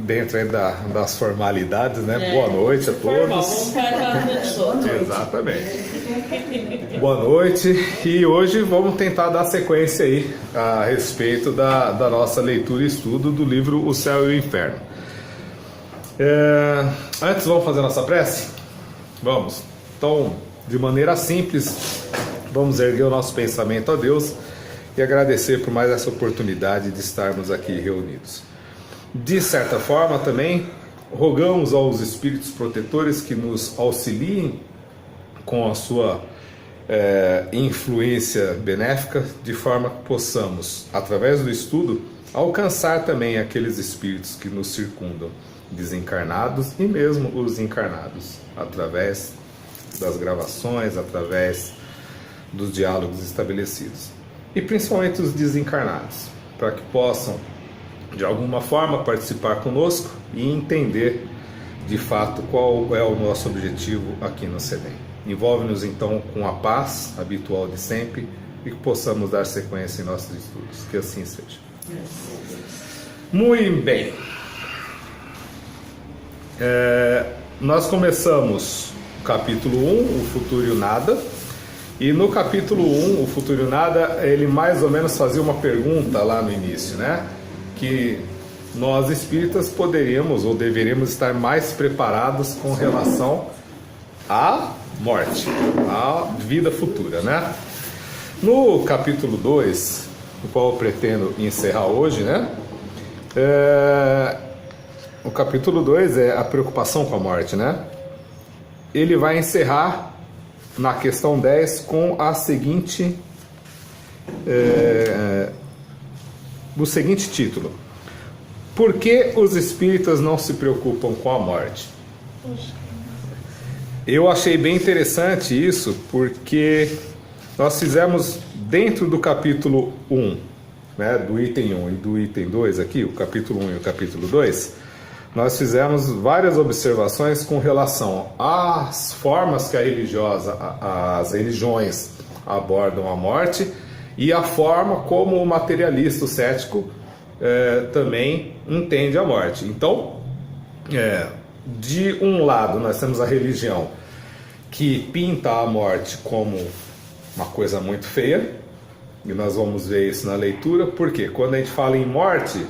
dentro aí das formalidades, né? Boa noite a todos. Exatamente. Boa noite. E hoje vamos tentar dar sequência aí a respeito da nossa leitura e estudo do livro O Céu e o Inferno. Antes, vamos fazer nossa prece? Vamos. Então, de maneira simples, vamos erguer o nosso pensamento a Deus e agradecer por mais essa oportunidade de estarmos aqui reunidos. De certa forma, também rogamos aos espíritos protetores que nos auxiliem com a sua influência benéfica, de forma que possamos, através do estudo, alcançar também aqueles espíritos que nos circundam, desencarnados e mesmo os encarnados, através das gravações, através dos diálogos estabelecidos. E principalmente os desencarnados, para que possam, de alguma forma, participar conosco e entender, de fato, qual é o nosso objetivo aqui no CEDEM. Envolve-nos, então, com a paz habitual de sempre e que possamos dar sequência em nossos estudos. Que assim seja. Muito bem. Nós começamos o capítulo 1, o futuro e o nada. E no capítulo 1, o futuro e o nada, ele mais ou menos fazia uma pergunta lá no início, né? Que nós espíritas poderíamos ou deveríamos estar mais preparados com relação à morte, à vida futura, né? No capítulo 2, o qual eu pretendo encerrar hoje, né? O capítulo 2 é a preocupação com a morte, né? Ele vai encerrar na questão 10 com a seguinte... o seguinte título: Por que os espíritas não se preocupam com a morte? Eu achei bem interessante isso, porque nós fizemos dentro do capítulo 1, né, do item 1 e do item 2 aqui, o capítulo 1 e o capítulo 2, nós fizemos várias observações com relação às formas que as religiões abordam a morte e a forma como o materialista, o cético, também entende a morte. Então, de um lado nós temos a religião que pinta a morte como uma coisa muito feia, e nós vamos ver isso na leitura, porque quando a gente fala em morte,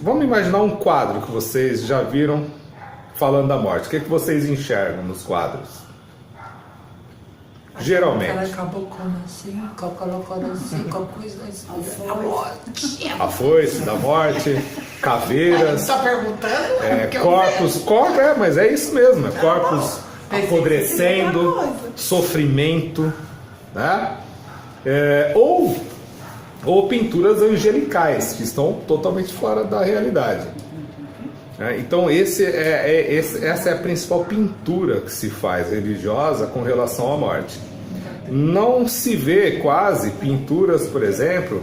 vamos imaginar um quadro que vocês já viram falando da morte. O que vocês enxergam nos quadros? Geralmente. Ela acabou com assim, colocando assim, com a coisa da morte. A foice da morte, caveiras. Está perguntando? Corpos, mas é isso mesmo, corpos apodrecendo, sofrimento, né? Ou pinturas angelicais, que estão totalmente fora da realidade. Então essa é a principal pintura que se faz religiosa com relação à morte. Não se vê quase pinturas, por exemplo,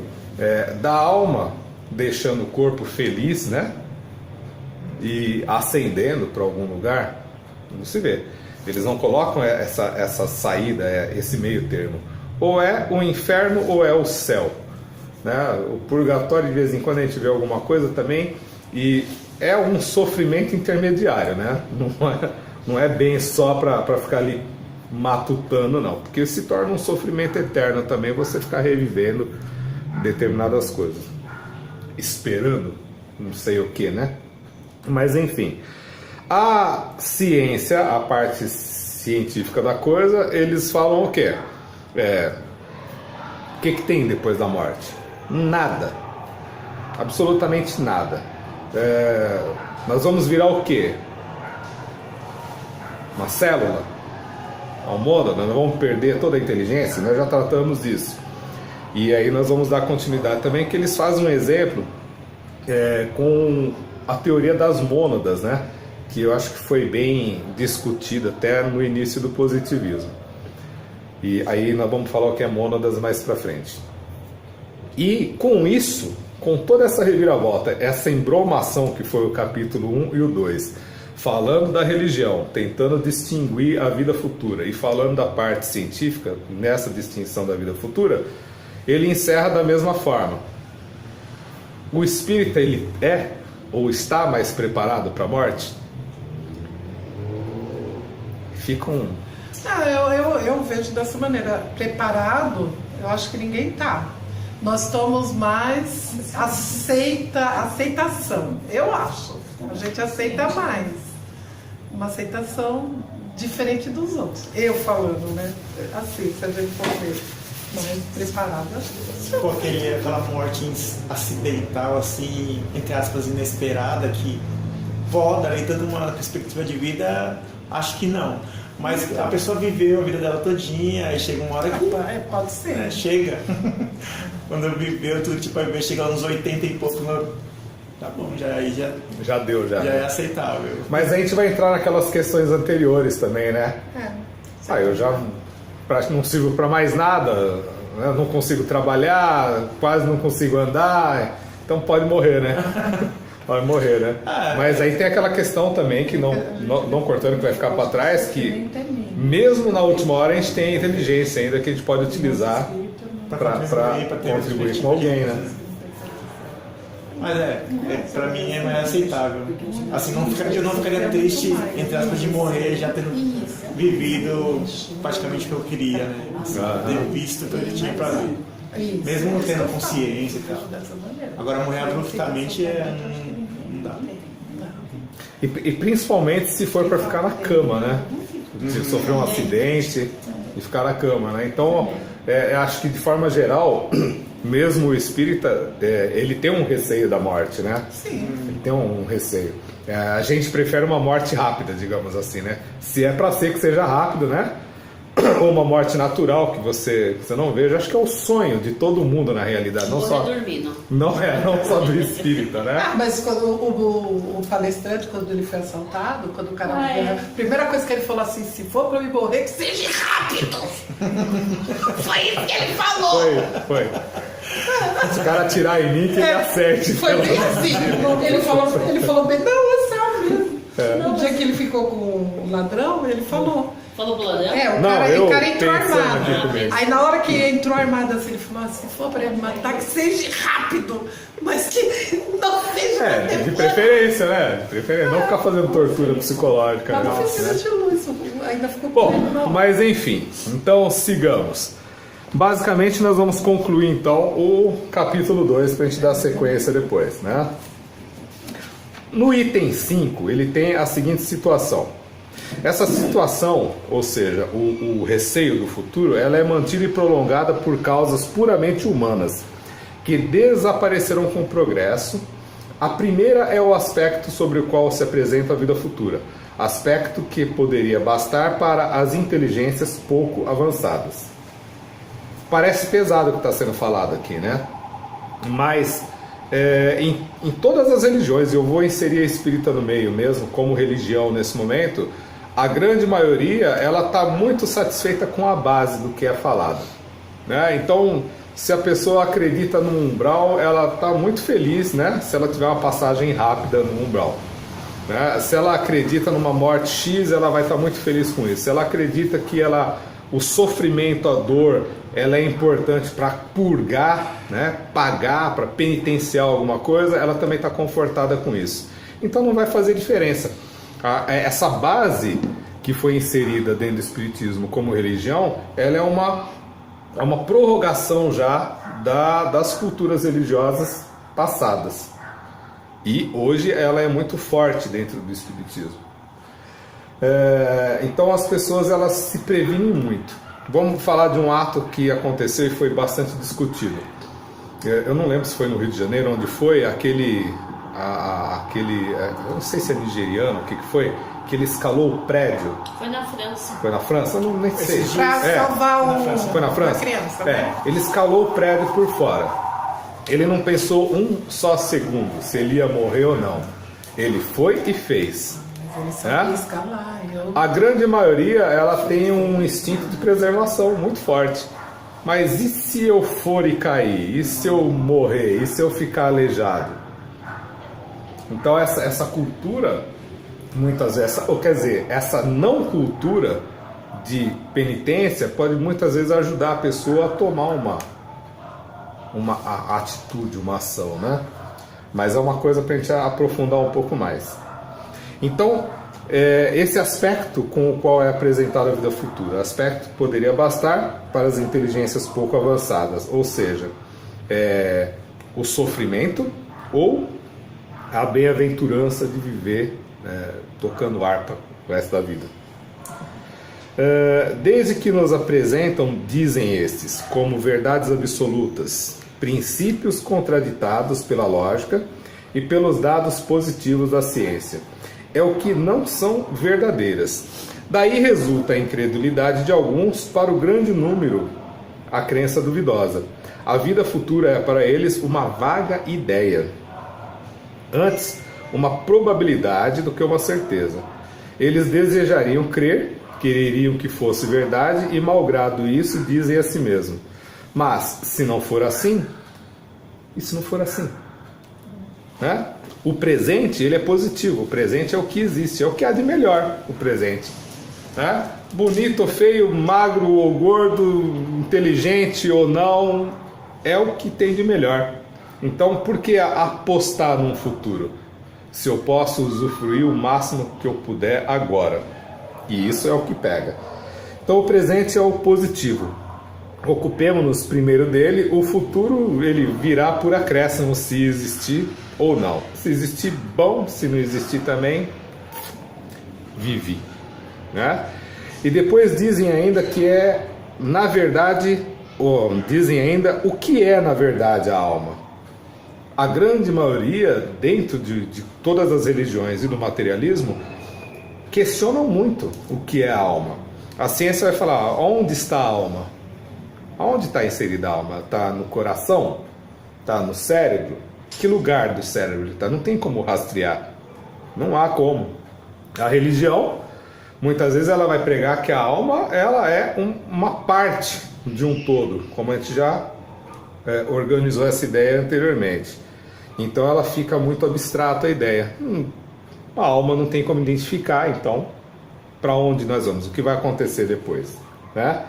da alma deixando o corpo feliz, né? E ascendendo para algum lugar. Não se vê. Eles não colocam essa saída, esse meio termo. Ou é o inferno ou é o céu, né? O purgatório, de vez em quando a gente vê alguma coisa também, e é um sofrimento intermediário, né? Não é bem só para ficar ali matutando, não, porque se torna um sofrimento eterno também você ficar revivendo determinadas coisas, esperando não sei o que, né? Mas enfim, a ciência, a parte científica da coisa, eles falam o quê? O que tem depois da morte? Nada, absolutamente nada. Nós vamos virar o quê? Uma célula? Uma mônada? Nós vamos perder toda a inteligência? Nós já tratamos disso. E aí nós vamos dar continuidade também, que eles fazem um exemplo com a teoria das mônadas, né? Que eu acho que foi bem discutida até no início do positivismo. E aí nós vamos falar o que é mônadas mais pra frente. E com isso, com toda essa reviravolta, essa embromação que foi o capítulo 1 e o 2, falando da religião, tentando distinguir a vida futura, e falando da parte científica, nessa distinção da vida futura, ele encerra da mesma forma. O espírita, ele é ou está mais preparado para a morte? Fica um... Eu vejo dessa maneira. Preparado, eu acho que ninguém está. Nós estamos mais aceitação, eu acho. A gente aceita mais. Uma aceitação diferente dos outros. Eu falando, né? Assim, se a gente for ver. Mais preparado, acho que Com aquela morte acidental, assim, entre aspas, inesperada, que pode, ali, dando uma perspectiva de vida, acho que não. Mas a pessoa viveu a vida dela todinha, aí chega uma hora que... pode ser. Né, chega. Quando viveu tudo, tipo, aí chega uns 80 e pouco, tá bom, Já deu, já. Já é aceitável. Mas a gente vai entrar naquelas questões anteriores também, né? Eu já não sirvo para mais nada, né? Não consigo trabalhar, quase não consigo andar, então pode morrer, né? Pode morrer, né? Mas aí tem aquela questão também, que não cortando, que vai ficar para trás, que mesmo na última hora a gente tem a inteligência ainda que a gente pode utilizar para contribuir com alguém, né? Mas pra mim é mais aceitável. Assim, eu não ficaria triste, entre aspas, de morrer já tendo vivido praticamente o que eu queria, né? Assim, ter visto tudo que tinha pra ver. Mesmo não tendo consciência e tal. Agora morrer abruptamente não dá. E principalmente se for para ficar na cama, né? Se sofrer um acidente e ficar na cama, né? Então, eu acho que de forma geral, mesmo o espírita, ele tem um receio da morte, né? Sim. Ele tem um receio. A gente prefere uma morte rápida, digamos assim, né? Se é para ser que seja rápido, né? Ou uma morte natural que você não veja, acho que é o sonho de todo mundo na realidade, não só dormindo. não só do espírita, né? Mas quando o palestrante, quando ele foi assaltado, quando o cara a primeira coisa que ele falou assim, se for pra me morrer, que seja rápido. Foi isso que ele falou. Foi. Se o cara atirar em mim, que ele acerte. Foi bem assim. Ele falou bem, não, é sério mesmo. No dia que ele ficou com o ladrão, ele falou. Falou pro ladrão? O cara entrou pensando armado. aqui comigo. Aí na hora que entrou armado assim, ele falou assim, se for pra ele matar, que seja rápido, mas que não seja De preferência, né? De preferência, não ficar fazendo tortura psicológica. Mas não né? oficina de luz, ainda ficou Bom, com ele, não. mas enfim, então sigamos. Basicamente nós vamos concluir então o capítulo 2 para a gente dar sequência depois, né? No item 5, ele tem a seguinte situação. Essa situação, ou seja, o receio do futuro, ela é mantida e prolongada por causas puramente humanas, que desaparecerão com o progresso. A primeira é o aspecto sobre o qual se apresenta a vida futura, aspecto que poderia bastar para as inteligências pouco avançadas. Parece pesado o que está sendo falado aqui, né? Mas em todas as religiões, eu vou inserir a espírita no meio mesmo, como religião nesse momento, a grande maioria ela está muito satisfeita com a base do que é falado, né? Então, se a pessoa acredita no umbral, ela está muito feliz, né? Se ela tiver uma passagem rápida no umbral, né? Se ela acredita numa morte X, ela vai estar muito feliz com isso. Se ela acredita que o sofrimento, a dor, ela é importante para purgar, né? Pagar, para penitenciar alguma coisa, ela também está confortada com isso. Então não vai fazer diferença. Essa base que foi inserida dentro do Espiritismo como religião, ela é uma prorrogação já das culturas religiosas passadas. E hoje ela é muito forte dentro do Espiritismo. Então as pessoas elas se previnem muito. Vamos falar de um ato que aconteceu e foi bastante discutido. Eu não lembro se foi no Rio de Janeiro, onde foi aquele eu não sei se é nigeriano, o que foi, que ele escalou o prédio. Foi na França. Foi na França? Eu nem sei. Pra salvar Foi na França? uma criança, né? Ele escalou o prédio por fora. Ele não pensou um só segundo se ele ia morrer ou não. Ele foi e fez. Ele sabia escalar. A grande maioria ela tem um instinto de preservação muito forte. Mas e se eu for e cair? E se eu morrer? E se eu ficar aleijado? Então essa cultura, muitas vezes, ou quer dizer, essa não cultura de penitência pode muitas vezes ajudar a pessoa a tomar uma atitude, uma ação, né? mas é uma coisa para a gente aprofundar um pouco mais. Então, esse aspecto com o qual é apresentada a vida futura, aspecto que poderia bastar para as inteligências pouco avançadas, ou seja, o sofrimento ou a bem-aventurança de viver tocando harpa o resto da vida. Desde que nos apresentam, dizem estes, como verdades absolutas, princípios contraditados pela lógica e pelos dados positivos da ciência, é o que não são verdadeiras. Daí resulta a incredulidade de alguns para o grande número, a crença duvidosa. A vida futura é para eles uma vaga ideia, antes uma probabilidade do que uma certeza. Eles desejariam crer, quereriam que fosse verdade e, malgrado isso, dizem a si mesmos: mas se não for assim, e se não for assim? Né? O presente, ele é positivo, o presente é o que existe, é o que há de melhor, o presente. Né? Bonito ou feio, magro ou gordo, inteligente ou não, é o que tem de melhor. Então, por que apostar num futuro, se eu posso usufruir o máximo que eu puder agora? E isso é o que pega. Então, o presente é o positivo. Ocupemos-nos primeiro dele. O futuro, ele virá por acréscimo, se existir ou não. Se existir, bom. Se não existir também, vive. Né? E depois dizem ainda que na verdade, dizem ainda o que é na verdade a alma. A grande maioria, dentro de todas as religiões e do materialismo, questionam muito o que é a alma. A ciência vai falar: onde está a alma? Aonde está inserida a alma? Está no coração? Está no cérebro? Que lugar do cérebro está? Não tem como rastrear. Não há como. A religião, muitas vezes, ela vai pregar que a alma, ela é uma parte de um todo, como a gente já organizou essa ideia anteriormente. Então ela fica muito abstrata a ideia. A alma não tem como identificar, então para onde nós vamos? O que vai acontecer depois? Né?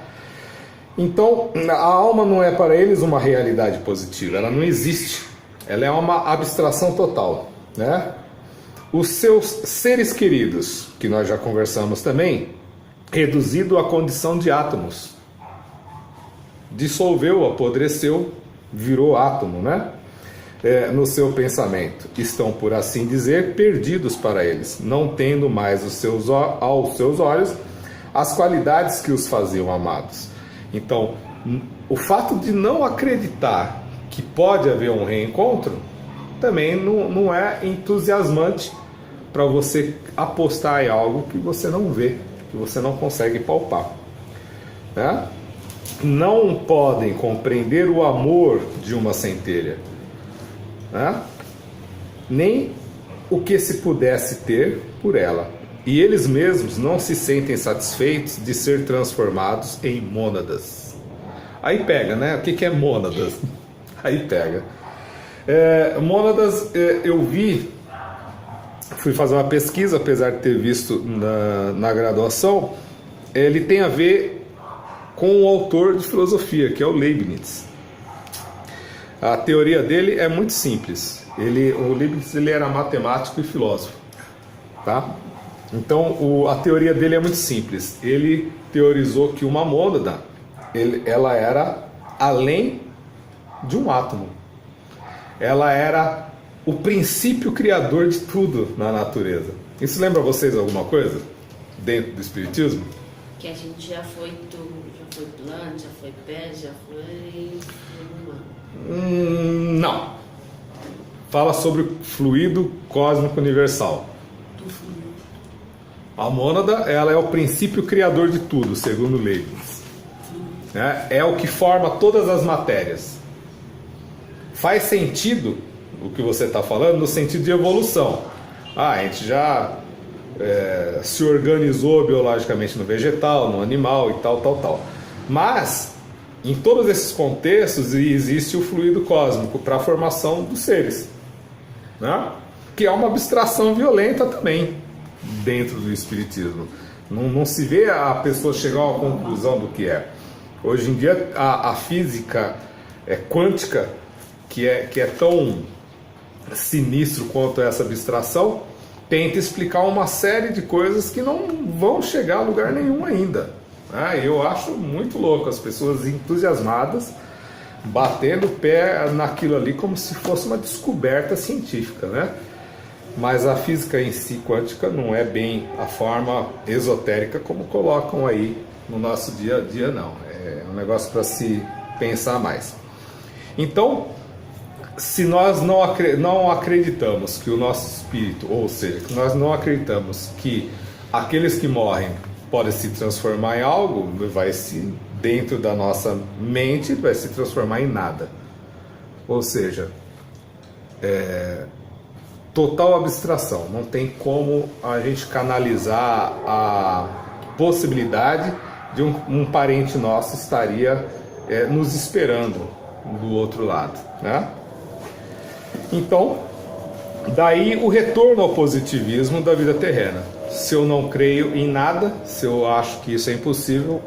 Então a alma não é para eles uma realidade positiva, ela não existe, ela é uma abstração total. Né? Os seus seres queridos, que nós já conversamos também, reduzido à condição de átomos, dissolveu, apodreceu, virou átomo, né? No seu pensamento, estão, por assim dizer, perdidos para eles, não tendo mais aos seus olhos as qualidades que os faziam amados. Então, o fato de não acreditar que pode haver um reencontro também não é entusiasmante para você apostar em algo que você não vê, que você não consegue palpar. Né? Não podem compreender o amor de uma centelha, né? Nem o que se pudesse ter por ela. E eles mesmos não se sentem satisfeitos de ser transformados em mônadas. Aí pega, né? O que é mônadas? Aí pega. Mônadas, eu fui fazer uma pesquisa, apesar de ter visto na graduação, ele tem a ver com o autor de filosofia, que é o Leibniz. A teoria dele é muito simples. O Leibniz, ele era matemático e filósofo, tá? Então a teoria dele é muito simples. Ele teorizou que uma mônada, ela era além de um átomo. Ela era o princípio criador de tudo na natureza. Isso lembra vocês alguma coisa dentro do espiritismo? Que a gente já foi tudo, já foi planta, já foi pé, já foi humano. Não. Fala sobre o fluido cósmico universal. A mônada, ela é o princípio criador de tudo, segundo Leibniz. É o que forma todas as matérias. Faz sentido o que você está falando no sentido de evolução. A gente já se organizou biologicamente no vegetal, no animal e tal. Mas em todos esses contextos existe o fluido cósmico para a formação dos seres, né? Que é uma abstração violenta também dentro do espiritismo. Não se vê a pessoa chegar a uma conclusão do que é. Hoje em dia a física quântica, que é tão sinistro quanto essa abstração, tenta explicar uma série de coisas que não vão chegar a lugar nenhum ainda. Eu acho muito louco as pessoas entusiasmadas, batendo o pé naquilo ali como se fosse uma descoberta científica, né? Mas a física em si quântica não é bem a forma esotérica como colocam aí no nosso dia a dia, não. É um negócio para se pensar mais. Então, se nós não acreditamos que o nosso espírito, ou seja, que nós não acreditamos que aqueles que morrem podem se transformar em algo, dentro da nossa mente, vai se transformar em nada. Ou seja, total abstração. Não tem como a gente canalizar a possibilidade de um parente nosso estaria nos esperando do outro lado, né? Então, daí o retorno ao positivismo da vida terrena. Se eu não creio em nada, se eu acho que isso é impossível,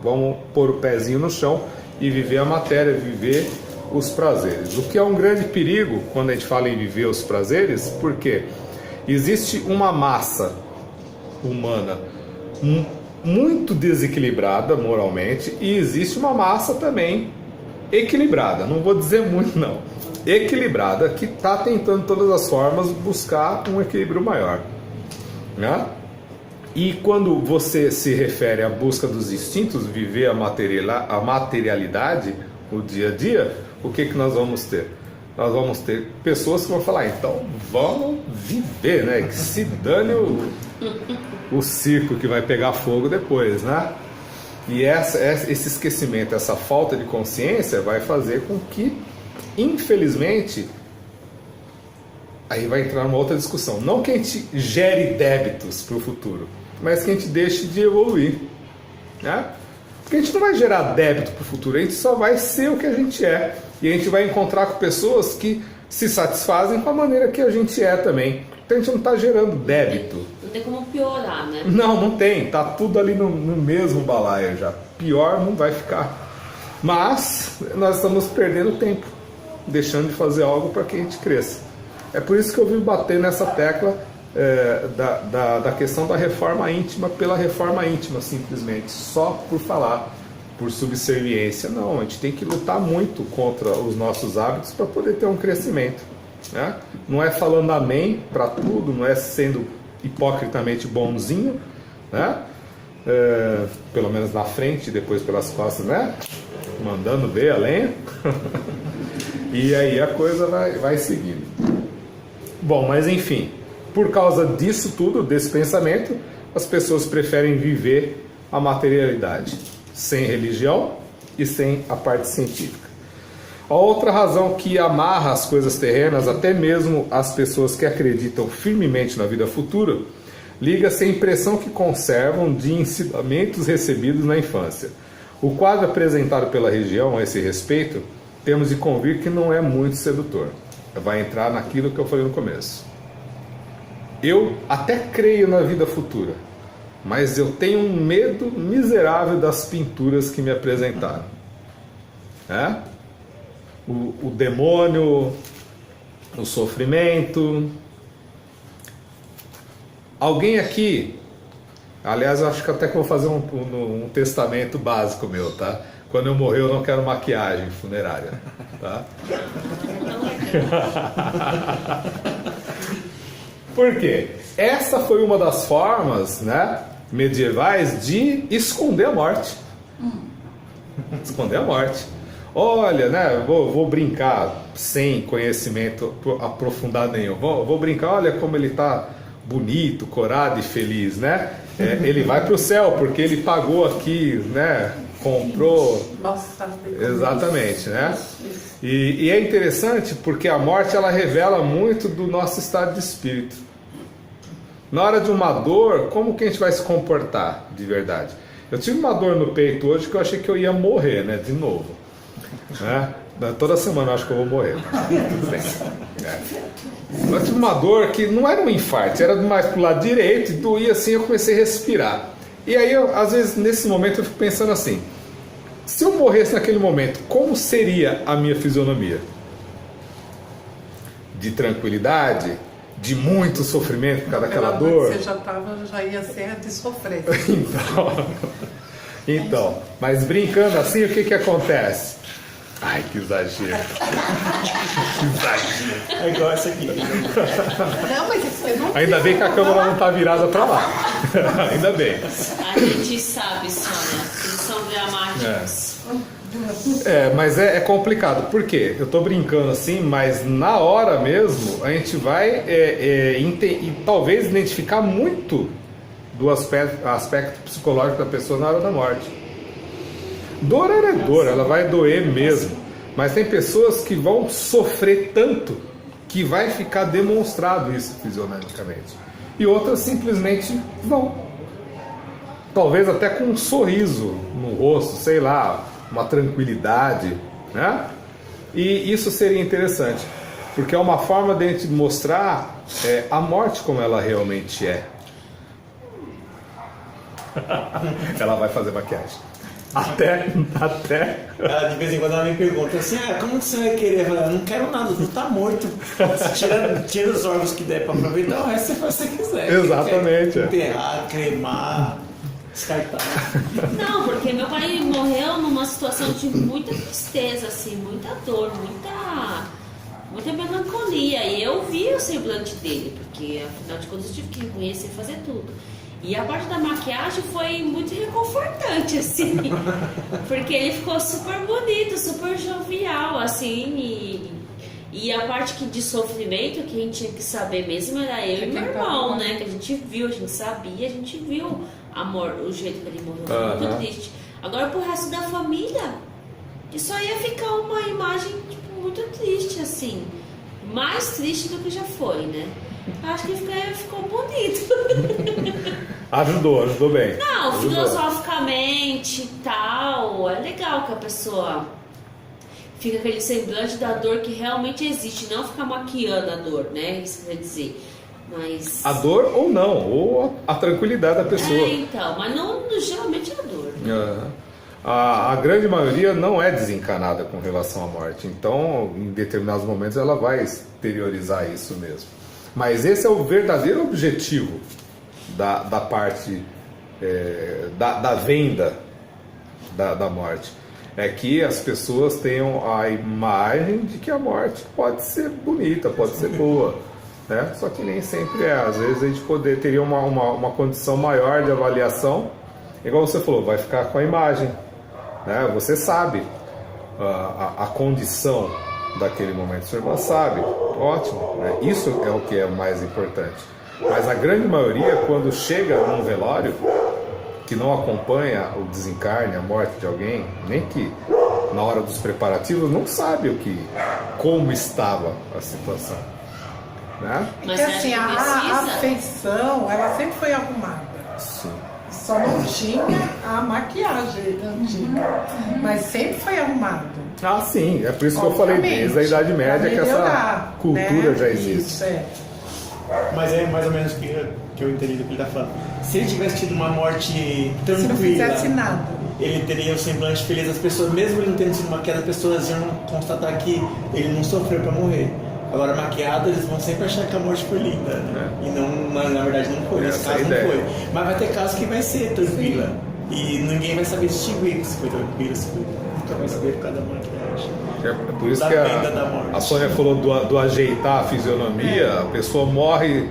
vamos pôr o pezinho no chão e viver a matéria, viver os prazeres. O que é um grande perigo quando a gente fala em viver os prazeres, porque existe uma massa humana muito desequilibrada moralmente e existe uma massa também equilibrada, não vou dizer muito não, equilibrada, que está tentando de todas as formas buscar um equilíbrio maior, né? E quando você se refere à busca dos instintos, viver a materialidade, o dia a dia, o que nós vamos ter? Nós vamos ter pessoas que vão falar, então vamos viver, né? Que se dane o circo que vai pegar fogo depois, né? E esse esquecimento, essa falta de consciência vai fazer com que, infelizmente, aí vai entrar numa outra discussão. Não que a gente gere débitos para o futuro, mas que a gente deixe de evoluir, né? Porque a gente não vai gerar débito para o futuro, a gente só vai ser o que a gente é. E a gente vai encontrar com pessoas que se satisfazem com a maneira que a gente é também. Então a gente não está gerando débito. Não tem como piorar, né? Não tem. Tá tudo ali no mesmo balaio já. Pior não vai ficar. Mas nós estamos perdendo tempo, deixando de fazer algo para que a gente cresça. É por isso que eu vim bater nessa tecla da questão da reforma íntima pela reforma íntima, simplesmente. Só por falar, por subserviência. Não, a gente tem que lutar muito contra os nossos hábitos para poder ter um crescimento, né? Não é falando amém para tudo, não é sendo hipocritamente bonzinho, né? Pelo menos na frente e depois pelas costas, né? Mandando ver a lenha. E aí a coisa vai seguindo. Bom, mas enfim, por causa disso tudo, desse pensamento, as pessoas preferem viver a materialidade, sem religião e sem a parte científica. A outra razão que amarra as coisas terrenas, até mesmo as pessoas que acreditam firmemente na vida futura, liga-se à impressão que conservam de ensinamentos recebidos na infância. O quadro apresentado pela religião a esse respeito, temos de convir que não é muito sedutor. Vai entrar naquilo que eu falei no começo. Eu até creio na vida futura, mas eu tenho um medo miserável das pinturas que me apresentaram. O demônio, o sofrimento. Alguém aqui, aliás, eu acho que até que vou fazer um testamento básico meu, tá? Quando eu morrer eu não quero maquiagem funerária, tá? Por quê? Essa foi uma das formas, né, medievais de esconder a morte. Esconder a morte. Olha, né, vou brincar sem conhecimento aprofundado nenhum. Vou brincar, olha como ele está bonito, corado e feliz, né? Ele vai para o céu porque ele pagou aqui, né? Comprou. Nossa, exatamente, né? E é interessante porque a morte ela revela muito do nosso estado de espírito. Na hora de uma dor, como que a gente vai se comportar de verdade? Eu tive uma dor no peito hoje que eu achei que eu ia morrer, né? De novo, né? Toda semana eu acho que eu vou morrer. Tudo bem. Eu tive uma dor que não era um infarto, era mais pro lado direito, e doía assim, eu comecei a respirar. E aí, às vezes, nesse momento, eu fico pensando assim, se eu morresse naquele momento, como seria a minha fisionomia? de tranquilidade, de muito sofrimento por causa daquela Pela dor. Você já ia ser de sofrer. Então, mas brincando assim, o que que acontece? Ai, que exagero. Que exagero. É igual essa aqui. Não, mas você não. Ainda bem que a câmera não tá virada para lá. Ainda bem. A gente sabe, Sônia, eles são dramáticos. Mas é complicado. Por quê? Eu tô brincando assim, mas na hora mesmo a gente vai e talvez identificar muito do aspecto psicológico da pessoa na hora da morte. Dor é dor, ela vai doer mesmo. Mas tem pessoas que vão sofrer tanto que vai ficar demonstrado isso fisionomicamente. E outras simplesmente vão. Talvez até com um sorriso no rosto, sei lá, uma tranquilidade, né? E isso seria interessante, porque é uma forma de a gente mostrar a morte como ela realmente é. Ela vai fazer maquiagem. Até. Ela, de vez em quando ela me pergunta assim, como você vai querer? Eu falo, eu não quero nada, tu tá morto. Tira os órgãos que der pra aproveitar, o resto você faz o que você quiser. Exatamente. Enterrar, cremar, descartar. Não, porque meu pai morreu numa situação de muita tristeza, assim, muita dor, muita melancolia. E eu vi o semblante dele, porque afinal de contas eu tive que reconhecer e fazer tudo. E a parte da maquiagem foi muito reconfortante, assim, porque ele ficou super bonito, super jovial, assim, e a parte de sofrimento que a gente tinha que saber mesmo era eu e meu irmão, né, que a gente viu, a gente sabia, a gente viu o jeito que ele morreu, foi muito triste. Agora pro resto da família, isso aí ia ficar uma imagem, tipo, muito triste, assim, mais triste do que já foi, né. Acho que ficou bonito. Ajudou bem. Não, ajudou. Filosoficamente e tal, é legal que a pessoa fica aquele semblante da dor que realmente existe, não ficar maquiando a dor, né? Isso quer dizer. Mas... A dor ou não, ou a tranquilidade da pessoa. Então, mas não geralmente é a dor. A grande maioria não é desencanada com relação à morte, então em determinados momentos ela vai exteriorizar isso mesmo. Mas esse é o verdadeiro objetivo da parte da venda da morte. É que as pessoas tenham a imagem de que a morte pode ser bonita, pode ser boa, né? Só que nem sempre é. Às vezes a gente teria uma condição maior de avaliação, igual você falou, vai ficar com a imagem, né? Você sabe a condição daquele momento, sua irmã sabe, ótimo, né? Isso é o que é mais importante. Mas a grande maioria, quando chega num velório, que não acompanha o desencarne, a morte de alguém, nem que na hora dos preparativos, não sabe como estava a situação, né? Mas porque assim, a afeição, ela sempre foi arrumada. Sim. Só não tinha a maquiagem antiga, mas sempre foi arrumado. Ah, sim, é por isso que eu falei desde a Idade Média que essa cultura, né, já existe. Isso, Mas é mais ou menos o que eu entendi do que ele está falando. Se ele tivesse tido uma morte tranquila, se não fizesse nada, ele teria um semblante feliz. As pessoas, mesmo ele não tendo sido maquiado, as pessoas iam constatar que ele não sofreu para morrer. Agora, maquiado, eles vão sempre achar que a morte foi linda, né? E não, na verdade não foi, nesse caso não foi. Mas vai ter casos que vai ser tranquila. E ninguém vai saber distinguir se foi tranquila, se foi. Nunca vai saber por causa da maquiagem. É por isso que a Sônia falou do ajeitar a fisionomia. A pessoa morre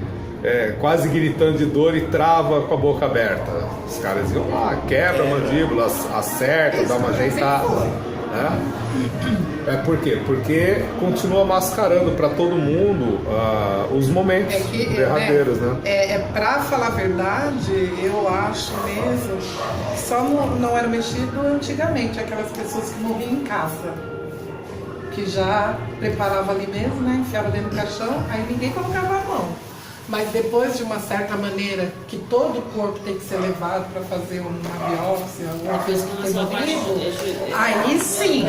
quase gritando de dor e trava com a boca aberta. Os caras iam lá, quebra a mandíbula, acerta, dá uma ajeitada, né? Por quê? Porque continua mascarando para todo mundo os momentos derradeiros, né? Pra falar a verdade, eu acho mesmo que só não era mexido antigamente, aquelas pessoas que morriam em casa, que já preparava ali mesmo, né? Enfiava dentro do caixão, aí ninguém colocava a mão. Mas depois de uma certa maneira que todo o corpo tem que ser levado para fazer uma biópsia, alguma coisa que tem aí sim.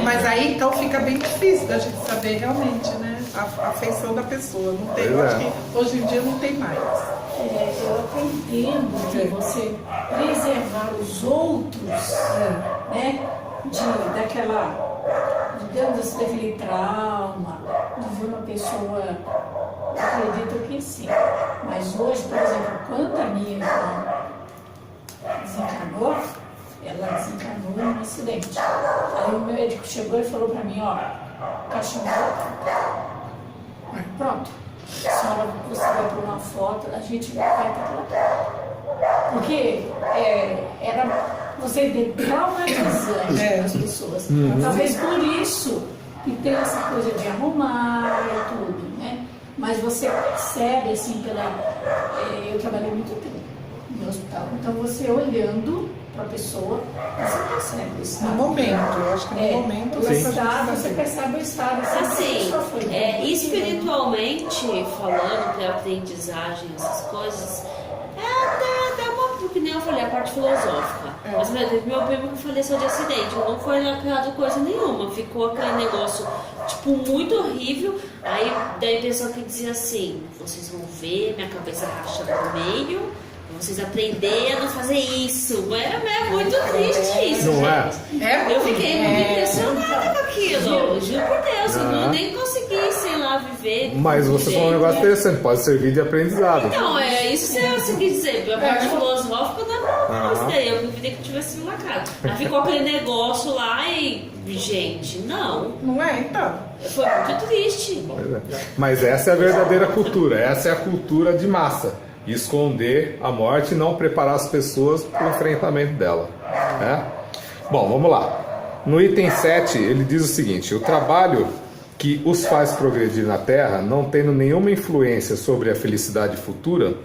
Mas aí então fica bem difícil da gente saber realmente, né? A afeição da pessoa. Não tem, eu acho que hoje em dia não tem mais. Eu até entendo que você preservar os outros, né? Digamos, daquele trauma, de ver uma pessoa, eu acredito que sim. Mas hoje, por exemplo, quando a minha irmã desencarnou, ela desencarnou em um acidente. Aí o médico chegou e falou para mim, ó, caixão pronto. A senhora, você vai por uma foto, a gente vai para lá. Porque era você traumatizante as pessoas. Talvez por isso que tem essa coisa de arrumar e tudo, né? Mas você percebe, assim, eu trabalhei muito tempo no hospital, então você olhando para a pessoa, você percebe o estado. No momento, eu acho que no momento o estado, você percebe o estado. Assim, espiritualmente falando, para aprendizagem, essas coisas, até uma, que nem eu falei, a parte filosófica. Mas teve meu primo que faleceu de acidente, não foi criado coisa nenhuma, ficou aquele negócio, tipo, muito horrível. Aí dá a impressão que dizia assim, vocês vão ver minha cabeça rachando no meio, vocês aprenderem a não fazer isso. É muito triste isso, não gente. Eu fiquei muito impressionada com aquilo, juro por Deus, eu não nem consegui, sei lá, viver. Mas você falou um negócio interessante, pode servir de aprendizado. Não, é isso que você quis dizer. A parte filosófica eu não gostei, eu queria que tivesse lacrado. Mas ficou aquele negócio lá e, gente, não. Não é, então? Foi muito triste. Mas essa é a verdadeira cultura, essa é a cultura de massa. Esconder a morte e não preparar as pessoas para o enfrentamento dela, né? Bom, vamos lá. No item 7, ele diz o seguinte: o trabalho que os faz progredir na Terra, não tendo nenhuma influência sobre a felicidade futura,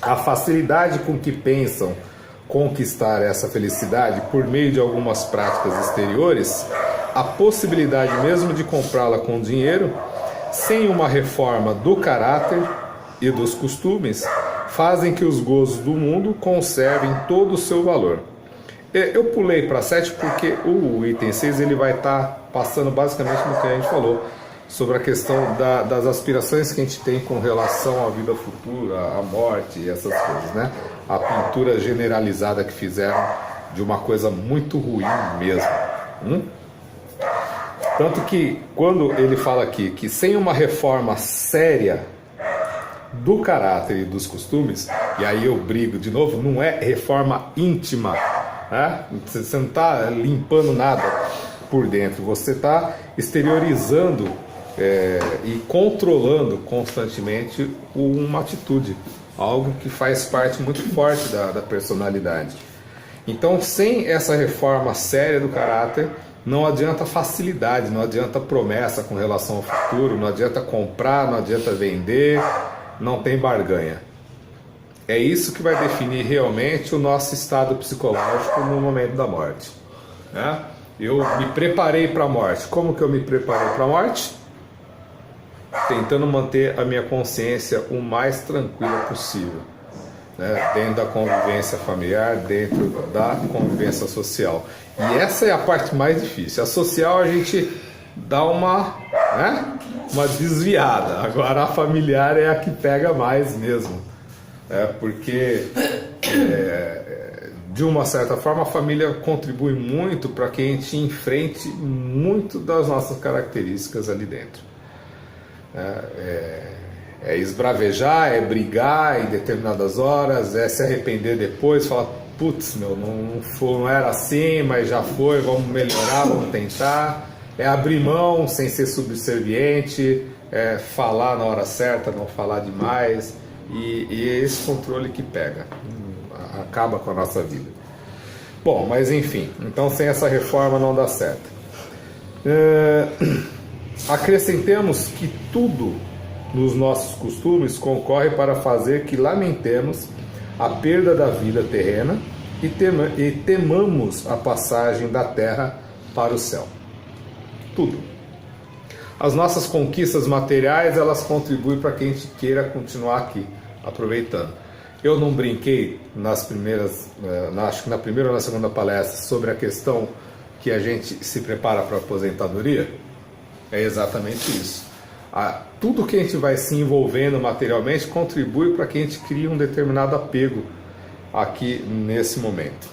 a facilidade com que pensam conquistar essa felicidade por meio de algumas práticas exteriores, a possibilidade mesmo de comprá-la com dinheiro, sem uma reforma do caráter e dos costumes, fazem que os gozos do mundo conservem todo o seu valor. Eu pulei para 7 porque o item 6 ele vai estar passando basicamente no que a gente falou sobre a questão das aspirações que a gente tem com relação à vida futura, à morte e essas coisas, né? A pintura generalizada que fizeram de uma coisa muito ruim mesmo. Tanto que quando ele fala aqui que sem uma reforma séria do caráter e dos costumes, e aí eu brigo de novo, não é reforma íntima, né? Você não está limpando nada por dentro, você está exteriorizando e controlando constantemente uma atitude, algo que faz parte muito forte da personalidade. Então, sem essa reforma séria do caráter, não adianta facilidade, não adianta promessa com relação ao futuro, não adianta comprar, não adianta vender, não tem barganha. É isso que vai definir realmente o nosso estado psicológico no momento da morte, né? Eu me preparei para a morte. Como que eu me preparei para a morte? Tentando manter a minha consciência o mais tranquila possível, né? Dentro da convivência familiar, dentro da convivência social. E essa é a parte mais difícil. A social a gente dá uma desviada. Agora a familiar é a que pega mais mesmo, porque de uma certa forma a família contribui muito para que a gente enfrente muito das nossas características ali dentro. É esbravejar, é brigar em determinadas horas, é se arrepender depois, falar, putz, não era assim, mas já foi, vamos melhorar, vamos tentar. É abrir mão sem ser subserviente, é falar na hora certa, não falar demais, e é esse controle que pega, acaba com a nossa vida. Bom, mas enfim, então sem essa reforma não dá certo. Acrescentemos que tudo nos nossos costumes concorre para fazer que lamentemos a perda da vida terrena e temamos a passagem da terra para o céu. Tudo. As nossas conquistas materiais, elas contribuem para que a gente queira continuar aqui, aproveitando. Eu não brinquei acho que na primeira ou na segunda palestra, sobre a questão que a gente se prepara para a aposentadoria. É exatamente isso. Tudo que a gente vai se envolvendo materialmente contribui para que a gente crie um determinado apego aqui nesse momento.